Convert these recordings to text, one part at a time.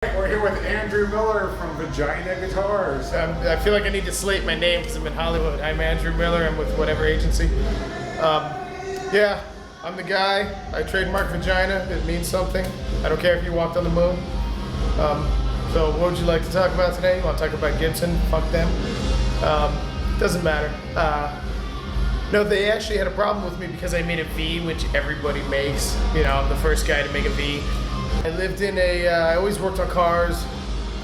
We're here with Andrew Miller from Vagina Guitars. I feel like I need to slate my name because I'm in Hollywood. I'm Andrew Miller. I'm with whatever agency. Yeah, I'm the guy. I trademark Vagina. It means something. I don't care if you walked on the moon. So what would you like to talk about today? You want to talk about Gibson? Fuck them. Doesn't matter. No, they actually had a problem with me because I made a V, which everybody makes. You know, I'm the first guy to make a V. I lived in I always worked on cars,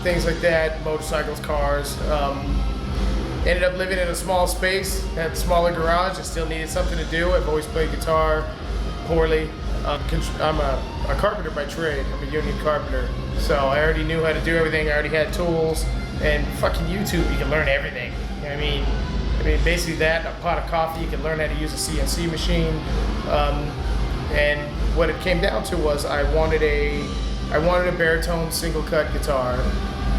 things like that, motorcycles, cars. Ended up living in a small space, had a smaller garage. I still needed something to do. I've always played guitar poorly. I'm a carpenter by trade. I'm a union carpenter. So I already knew how to do everything. I already had tools. And fucking YouTube, you can learn everything. You know what I mean? Basically that, a pot of coffee, you can learn how to use a CNC machine. And what it came down to was I wanted a baritone single cut guitar,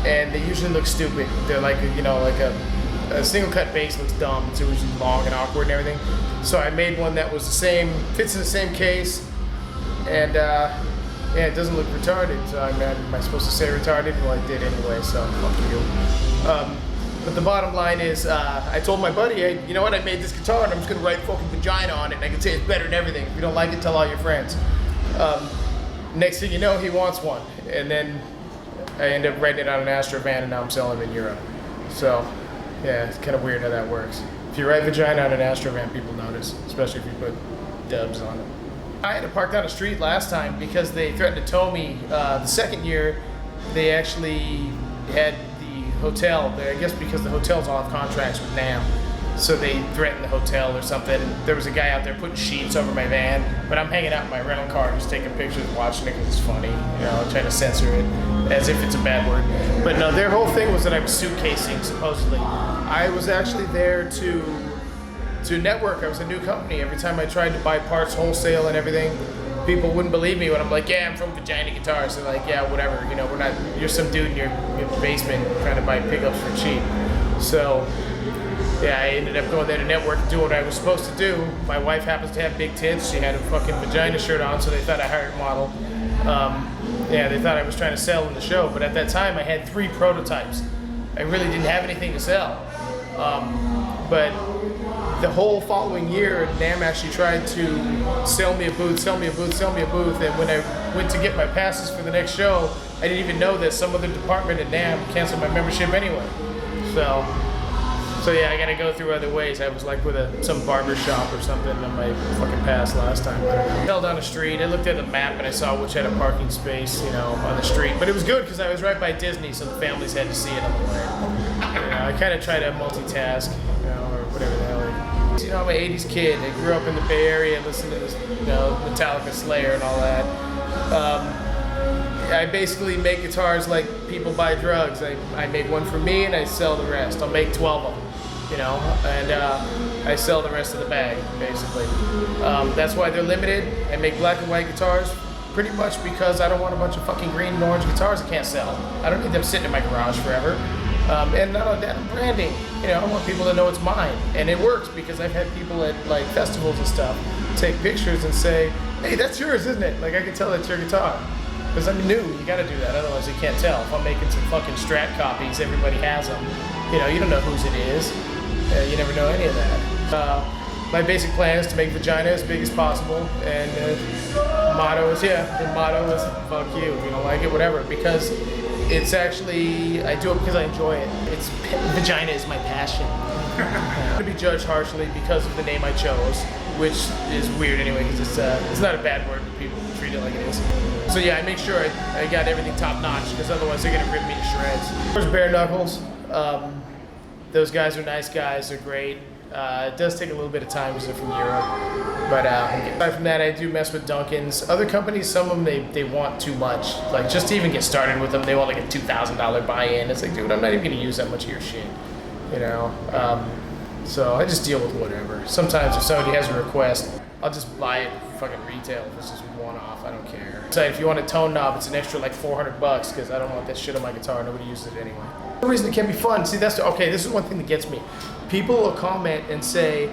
and they usually look stupid. They're like, you know, like a single cut bass looks dumb. It's usually long and awkward and everything. So I made one that was the same, fits in the same case, and yeah, it doesn't look retarded. So am I supposed to say retarded? Well, I did anyway, so fuck you. But the bottom line is, I told my buddy, hey, you know what, I made this guitar and I'm just gonna write fucking Vagina on it, and I can say it's better than everything. If you don't like it, tell all your friends. Next thing you know, he wants one. And then I ended up writing it on an Astrovan, and now I'm selling them in Europe. So, yeah, it's kind of weird how that works. If you write Vagina on an Astrovan, people notice, especially if you put dubs on it. I had to park down the street last time because they threatened to tow me. The second year, they actually had hotel there, I guess because the hotel's all off contracts with NAM, so they threatened the hotel or something. There was a guy out there putting sheets over my van, but I'm hanging out in my rental car just taking pictures, watching it because it's funny, you know, trying to censor it as if it's a bad word. But no, their whole thing was that I was suitcasing, supposedly. I was actually there to network. I was a new company. Every time I tried to buy parts wholesale and everything, people wouldn't believe me when I'm like, yeah, I'm from Vagina Guitars. They're like, yeah, whatever, you know, we're not, you're some dude in your basement trying to buy pickups for cheap. So, yeah, I ended up going there to network and do what I was supposed to do. My wife happens to have big tits. She had a fucking Vagina shirt on, so they thought I hired a model. Yeah, they thought I was trying to sell in the show, but at that time I had 3 prototypes. I really didn't have anything to sell. But the whole following year, NAM actually tried to sell me a booth, and when I went to get my passes for the next show, I didn't even know that some other department at NAM canceled my membership anyway. So yeah, I gotta go through other ways. I was like with some barber shop or something on my fucking pass last time. I fell down the street, I looked at the map and I saw which had a parking space, you know, on the street. But it was good because I was right by Disney, so the families had to see it on the way. You know, I kind of try to multitask, you know, or whatever the hell. You know, I'm an 80s kid. I grew up in the Bay Area, listened to this, you know, Metallica, Slayer, and all that. I basically make guitars like people buy drugs. I make one for me and I sell the rest. I'll make 12 of them, you know, and I sell the rest of the bag, basically. That's why they're limited. I make black and white guitars pretty much because I don't want a bunch of fucking green and orange guitars I can't sell. I don't need them sitting in my garage forever. And not only that, I'm branding. You know, I want people to know it's mine. And it works because I've had people at like festivals and stuff take pictures and say, hey, that's yours, isn't it? Like, I can tell that's your guitar. Because I'm new, you gotta do that, otherwise you can't tell. If I'm making some fucking Strat copies, everybody has them. You know, you don't know whose it is. You never know any of that. My basic plan is to make Vagina as big as possible. And the motto is fuck you. If you don't like it, whatever. Because it's actually, I do it because I enjoy it. Vagina is my passion. I'm gonna be judged harshly because of the name I chose, which is weird anyway, because it's not a bad word, but people treat it like it is. So yeah, I make sure I got everything top notch, because otherwise they're gonna rip me to shreds. There's Bare Knuckles. Those guys are nice guys, they're great. It does take a little bit of time because they're from Europe. But aside from that, I do mess with Duncan's. Other companies, some of them, they want too much. Like, just to even get started with them, they want like a $2,000 buy-in. It's like, dude, I'm not even going to use that much of your shit. You know? So I just deal with whatever. Sometimes if somebody has a request, I'll just buy it fucking retail if it's just one-off. I don't care. So if you want a tone knob, it's an extra like $400 because I don't want that shit on my guitar. Nobody uses it anyway. The reason it can be fun, see, okay, this is one thing that gets me. People will comment and say,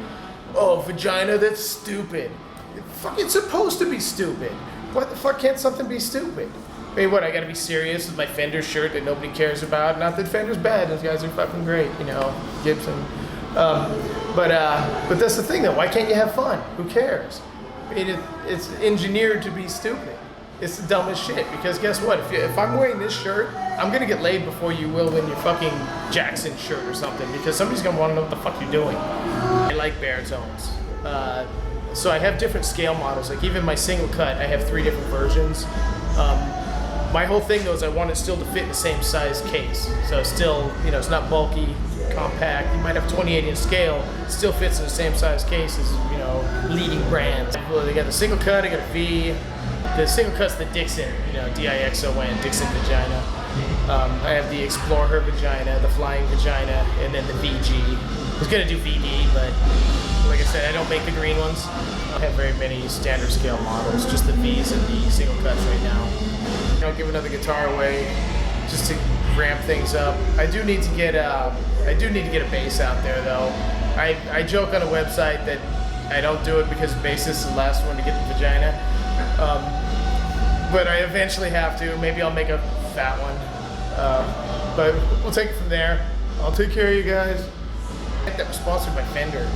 oh, Vagina, that's stupid. It's fucking supposed to be stupid. Why the fuck can't something be stupid? I mean, what, I gotta be serious with my Fender shirt that nobody cares about? Not that Fender's bad, those guys are fucking great, you know, Gibson. But that's the thing though, why can't you have fun? Who cares? I mean, it's engineered to be stupid. It's the dumbest shit, because guess what? If I'm wearing this shirt, I'm gonna get laid before you will in your fucking Jackson shirt or something, because somebody's gonna wanna know what the fuck you're doing. I like baritones. So I have different scale models, like even my single cut, I have 3 different versions. My whole thing though is I want it still to fit in the same size case. So still, you know, it's not bulky, compact. You might have 28-inch scale, it still fits in the same size case as, you know, leading brands. Well, they got the single cut, I got a V. The single cut's the Dixon, you know, D-I-X-O-N, Dixon Vagina. I have the Explorer Vagina, the Flying Vagina, and then the VG. I was gonna do VD, but like I said, I don't make the green ones. I don't have very many standard scale models, just the V's and the single cuts right now. I'll give another guitar away just to ramp things up. I do need to get a bass out there though. I joke on a website that I don't do it because bassist is the last one to get the Vagina. But I eventually have to. Maybe I'll make a fat one. But we'll take it from there. I'll take care of you guys. That was sponsored by Fender,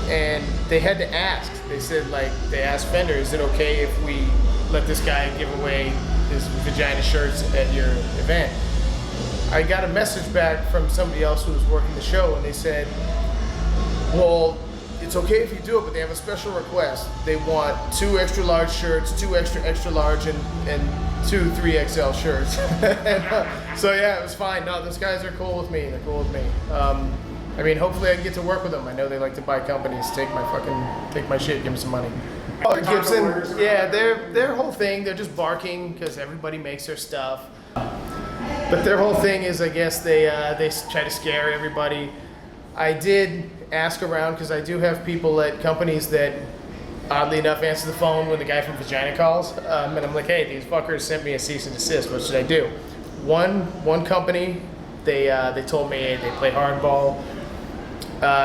and they had to ask. They said, like, they asked Fender, is it okay if we let this guy give away his Vagina shirts at your event? I got a message back from somebody else who was working the show, and they said, well, it's okay if you do it, but they have a special request. They want 2 extra large shirts, 2 extra large, and 2 3XL shirts. So yeah, it was fine. No, those guys are cool with me. They're cool with me. I mean, hopefully I can get to work with them. I know they like to buy companies, take my shit, give me some money. Oh, Gibson, yeah, their whole thing, they're just barking because everybody makes their stuff. But their whole thing is, I guess they try to scare everybody. I did ask around because I do have people at companies that, oddly enough, answer the phone when the guy from Vagina calls, and I'm like, hey, these fuckers sent me a cease and desist. What should I do? One company, they told me, hey, they play hardball.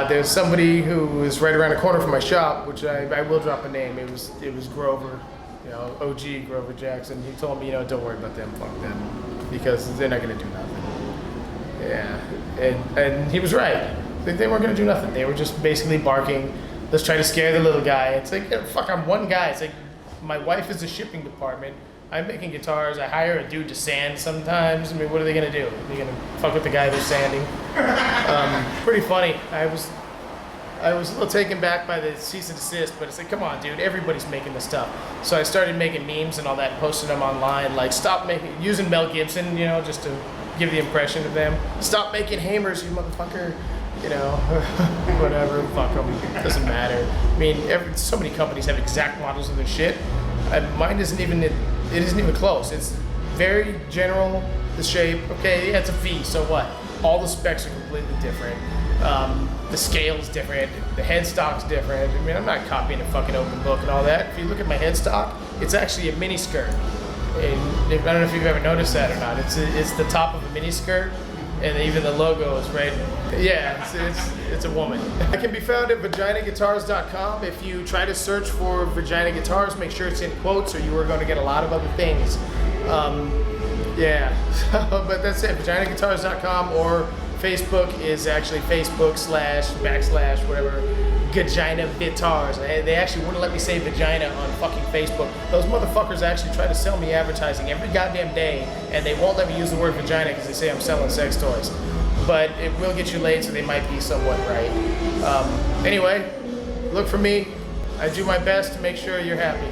There's somebody who is right around the corner from my shop, which I will drop a name. It was Grover, you know, OG Grover Jackson. He told me, you know, don't worry about them, fuck them, because they're not gonna do nothing. Yeah, and he was right. They weren't gonna do nothing. They were just basically barking. Let's try to scare the little guy. It's like, yeah, fuck, I'm one guy. It's like, my wife is a shipping department. I'm making guitars. I hire a dude to sand sometimes. I mean, what are they gonna do? Are they gonna fuck with the guy they're sanding? Pretty funny. I was a little taken back by the cease and desist, but it's like, come on, dude, everybody's making this stuff. So I started making memes and all that, posting them online, like, stop using Mel Gibson, you know, just to give the impression of them. Stop making hammers, you motherfucker. You know, whatever, fuck them, it doesn't matter. I mean, so many companies have exact models of their shit. Mine isn't even close. It's very general, the shape. Okay, yeah, it's a V, so what? All the specs are completely different. The scale's different, the headstock's different. I mean, I'm not copying a fucking open book and all that. If you look at my headstock, it's actually a mini skirt. And I don't know if you've ever noticed that or not. It's the top of a mini skirt, and even the logo is right. Yeah, it's a woman. I can be found at vaginaguitars.com. If you try to search for Vagina Guitars, make sure it's in quotes, or you are going to get a lot of other things. Yeah, but that's it, vaginaguitars.com, or Facebook is actually Facebook// whatever, Vagina Guitars. They actually wouldn't let me say vagina on fucking Facebook. Those motherfuckers actually try to sell me advertising every goddamn day, and they won't let me use the word vagina because they say I'm selling sex toys. But it will get you laid, so they might be somewhat right. Anyway, look for me. I do my best to make sure you're happy.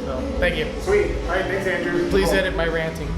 So, thank you. Sweet. All right, thanks, Andrew. Please edit my ranting.